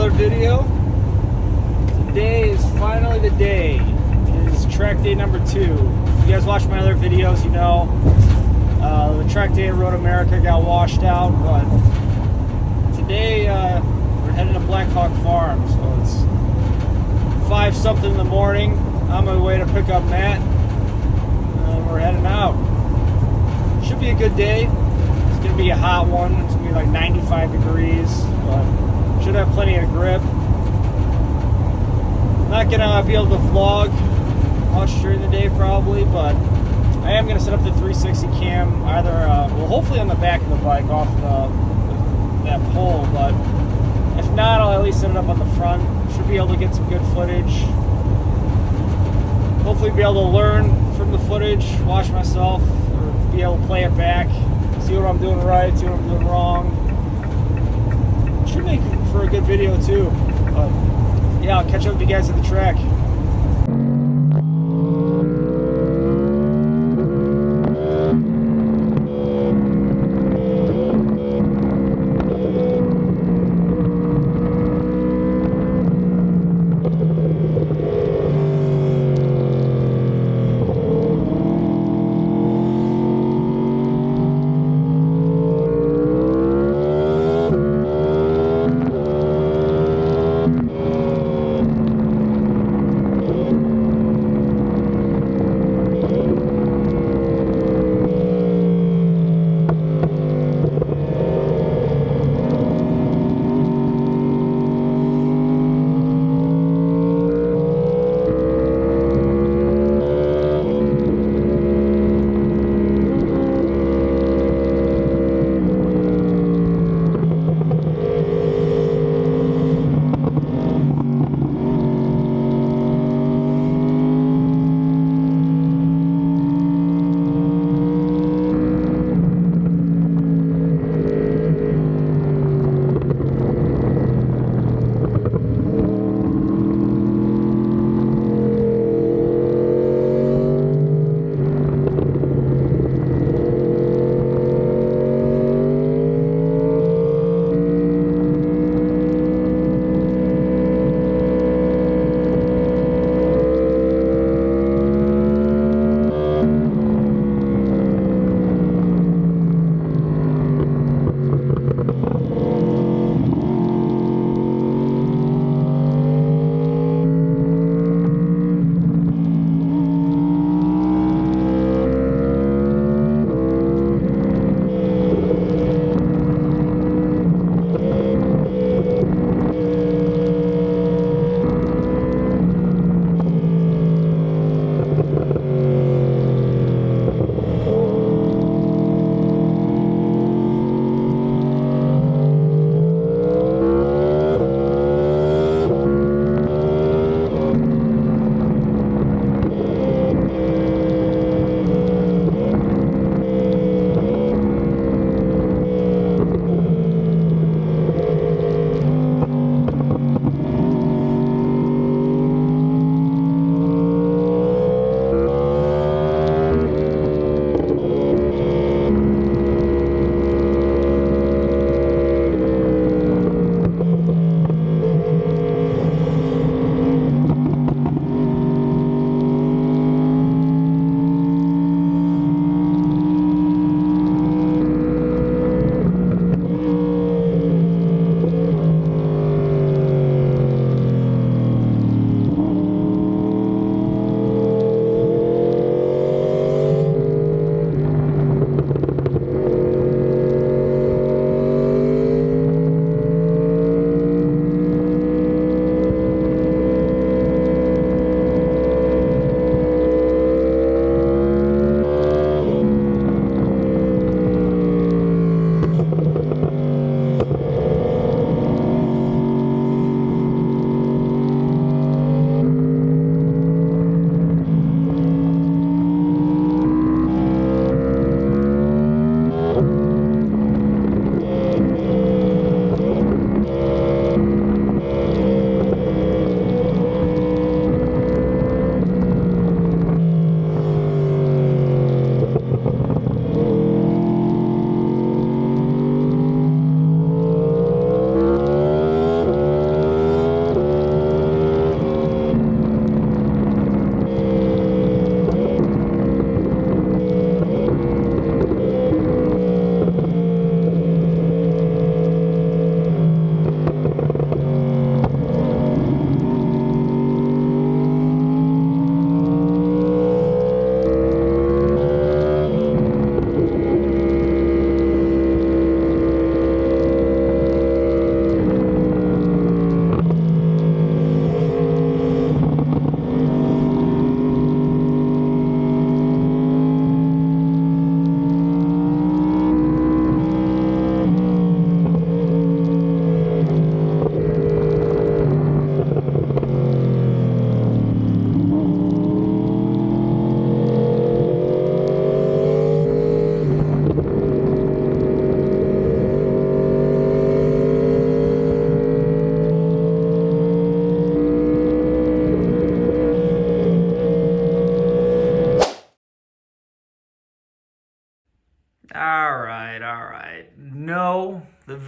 another video. Today is finally the day. It is track day number 2. If you guys watch my other videos, you know the track day at Road America got washed out, but today we're heading to Blackhawk Farm, so it's 5 something in the morning. I'm on my way to pick up Matt, and we're heading out. Should be a good day. It's going to be a hot one. It's going to be like 95 degrees, but should have plenty of grip. Not going to be able to vlog much during the day probably, but I am going to set up the 360 cam either, well, hopefully on the back of the bike off that pole, but if not, I'll at least set it up on the front. Should be able to get some good footage. Hopefully be able to learn from the footage, watch myself, or be able to play it back, see what I'm doing right, see what I'm doing wrong. Should make for a good video too. But yeah, I'll catch up with you guys at the track.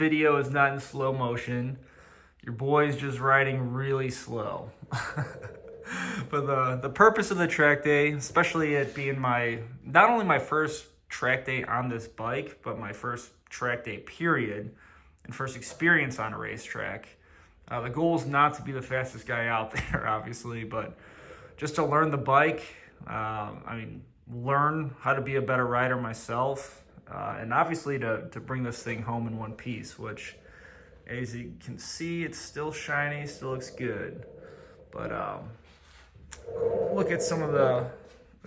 video is not in slow motion. Your boy's just riding really slow. But the purpose of the track day, especially it being not only my first track day on this bike, but my first track day period and first experience on a racetrack. The goal is not to be the fastest guy out there, obviously, but just to learn the bike. Learn how to be a better rider myself, and obviously to bring this thing home in one piece, which, as you can see, it's still shiny, still looks good. But look at some of the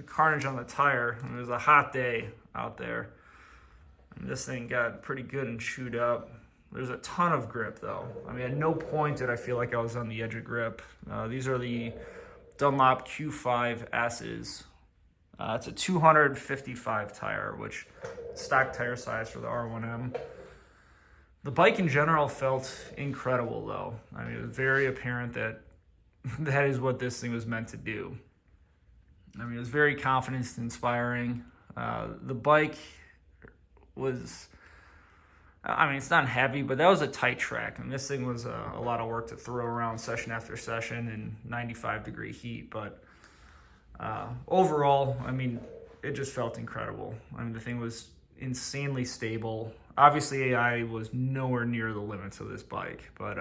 carnage on the tire. I mean, it was a hot day out there, and this thing got pretty good and chewed up. There's a ton of grip, though. I mean, at no point did I feel like I was on the edge of grip. These are the Dunlop Q5S's. It's a 255 tire, which stock tire size for the R1M. The bike in general felt incredible, though. I mean, it was very apparent that that is what this thing was meant to do. I mean, it was very confidence-inspiring. The bike was, it's not heavy, but that was a tight track. And this thing was a lot of work to throw around session after session in 95-degree heat. But overall, I mean, it just felt incredible. I mean, the thing was insanely stable. Obviously, I was nowhere near the limits of this bike, but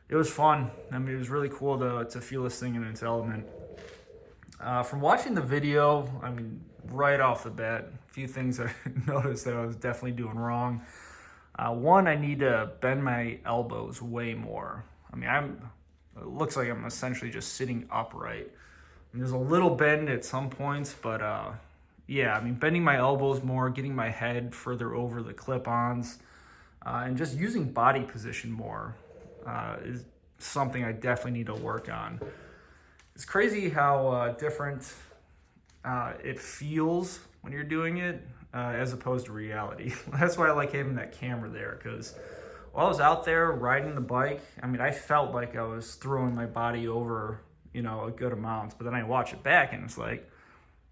it was fun. I mean, it was really cool to feel this thing in its element. From watching the video, I mean, right off the bat, a few things I noticed that I was definitely doing wrong. One, I need to bend my elbows way more. I mean, it looks like I'm essentially just sitting upright. And there's a little bend at some points, but yeah, I mean, bending my elbows more, getting my head further over the clip-ons, and just using body position more is something I definitely need to work on. It's crazy how different it feels when you're doing it as opposed to reality. That's why I like having that camera there, because while I was out there riding the bike, I mean, I felt like I was throwing my body over, a good amount, but then I watch it back and it's like,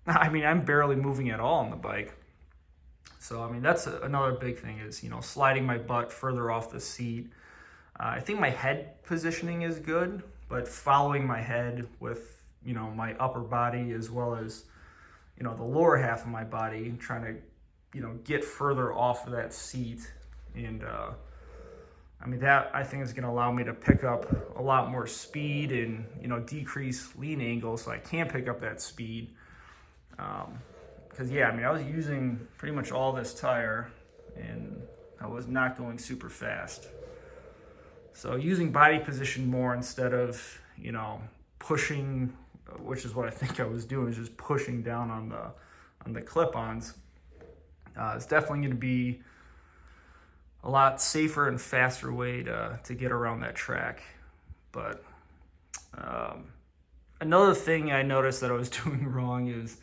I mean, I'm barely moving at all on the bike. So, I mean, that's another big thing is, sliding my butt further off the seat. I think my head positioning is good, but following my head with, my upper body as well as, the lower half of my body, trying to, get further off of that seat. And, I mean, that I think is going to allow me to pick up a lot more speed and, decrease lean angle so I can pick up that speed. Because, yeah, I mean, I was using pretty much all this tire and I was not going super fast. So using body position more instead of, pushing, which is what I think I was doing, is just pushing down on the clip-ons. It's definitely going to be a lot safer and faster way to get around that track. But another thing I noticed that I was doing wrong is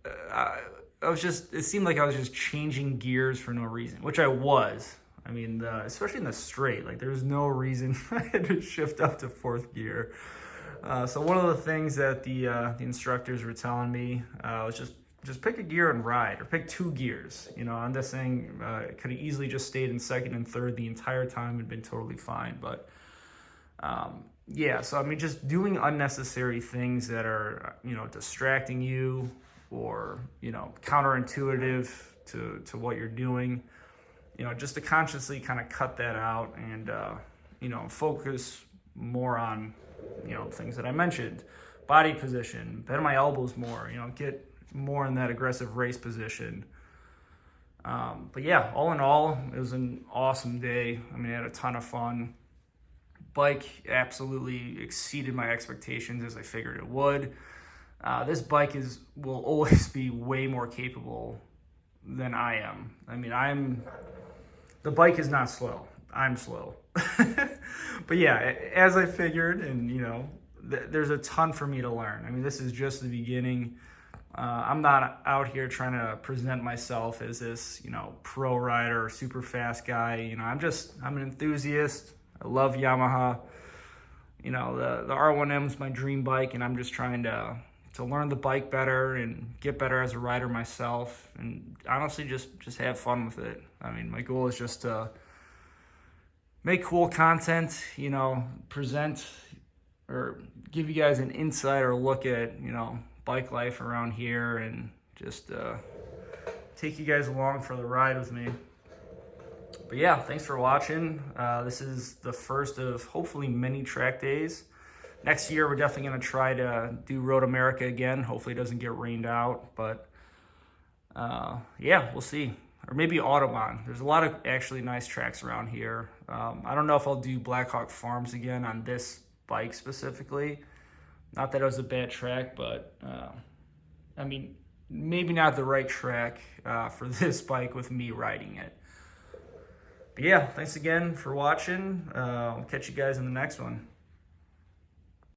it seemed like I was just changing gears for no reason, which I was. I mean, especially in the straight, like there's no reason I had to shift up to fourth gear. So one of the things that the instructors were telling me was just pick a gear and ride, or pick two gears. On this thing, it could have easily just stayed in second and third the entire time and been totally fine. But yeah, so I mean, just doing unnecessary things that are, distracting you or, counterintuitive to what you're doing, just to consciously kind of cut that out and, focus more on, things that I mentioned, body position, bend my elbows more, get more in that aggressive race position. But yeah, all in all, it was an awesome day. I mean, I had a ton of fun. Bike absolutely exceeded my expectations as I figured it would. This bike will always be way more capable than I am. I mean, the bike is not slow. I'm slow. But yeah, as I figured, and there's a ton for me to learn. I mean, this is just the beginning. I'm not out here trying to present myself as this, pro rider or super fast guy. I'm an enthusiast. I love Yamaha. The R1M is my dream bike, and I'm just trying to learn the bike better and get better as a rider myself, and honestly just have fun with it. I mean, my goal is just to make cool content, you know, present or give you guys an insider look at, you know, bike life around here, and just take you guys along for the ride with me. But yeah, thanks for watching. This is the first of hopefully many track days. Next year, we're definitely going to try to do Road America again. Hopefully it doesn't get rained out, but yeah, we'll see. Or maybe Audubon. There's a lot of actually nice tracks around here. I don't know if I'll do Blackhawk Farms again on this bike specifically. Not that it was a bad track, but I mean, maybe not the right track for this bike with me riding it. But yeah, thanks again for watching. I'll catch you guys in the next one.